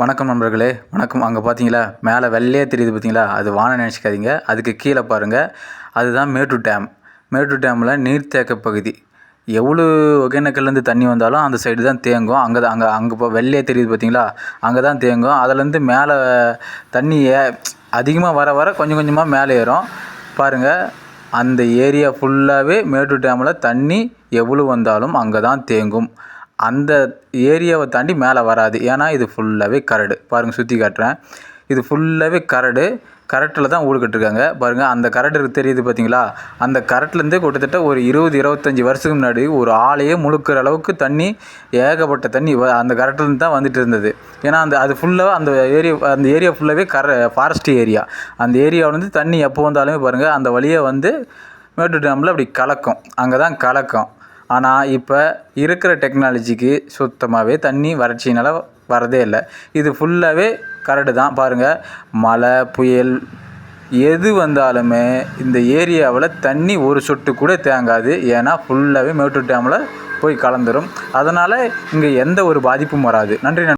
வணக்கம் நண்பர்களே, வணக்கம். அங்கே பார்த்தீங்களா, மேலே வெள்ளையாக தெரியுது பார்த்தீங்களா, அது வானம் நினச்சிக்காதீங்க. அதுக்கு கீழே பாருங்கள், அதுதான் மேட்டூர் டேம். மேட்டூர் டேமில் நீர்த்தேக்க பகுதி. எவ்வளோ ஒகேனக்கல்லேருந்து தண்ணி வந்தாலும் அந்த சைடு தான் தேங்கும். அங்கே இப்போ வெள்ளையாக தெரியுது பார்த்தீங்களா, அங்கே தான் தேங்கும். அதுலேருந்து மேலே தண்ணி அதிகமாக வர வர கொஞ்சம் கொஞ்சமாக மேலே ஏறும். பாருங்கள், அந்த ஏரியா ஃபுல்லாகவே மேட்டூர் டேமில் தண்ணி எவ்வளோ வந்தாலும் அங்கே தான் தேங்கும். அந்த ஏரியாவை தாண்டி மேலே வராது. ஏன்னா இது ஃபுல்லாகவே கரடு. பாருங்கள், சுற்றி காட்டுறேன். இது ஃபுல்லாகவே கரட்டில் தான் ஊடு கட்டிருக்காங்க. பாருங்கள், அந்த கரடு தெரியுது பார்த்தீங்களா, அந்த கரட்லேருந்து கிட்டத்தட்ட ஒரு 20-25 வருஷத்துக்கு முன்னாடி ஒரு ஆளையே முழுக்கிற அளவுக்கு தண்ணி, ஏகப்பட்ட தண்ணி அந்த கரட்லேருந்து தான் வந்துட்டு இருந்தது. ஏன்னா அது ஃபுல்லாக அந்த ஏரியா ஃபுல்லாகவே ஃபாரஸ்ட் ஏரியா. அந்த ஏரியாவிலேருந்து தண்ணி எப்போ வந்தாலுமே பாருங்கள், அந்த வழியாக வந்து மேட்டூர் டேமில் அப்படி கலக்கும். அங்கே தான் கலக்கும். ஆனால் இப்போ இருக்கிற டெக்னாலஜிக்கு சுத்தமாகவே தண்ணி வறட்சினால் வரதே இல்லை. இது ஃபுல்லாகவே கரடு தான். பாருங்கள், மழை புயல் எது வந்தாலுமே இந்த ஏரியாவில் தண்ணி ஒரு சொட்டு கூட தேங்காது. ஏன்னா ஃபுல்லாகவே மேட்டூர் டேமில் போய் கலந்துரும். அதனால் இங்கே எந்த ஒரு பாதிப்பும் வராது. நன்றி.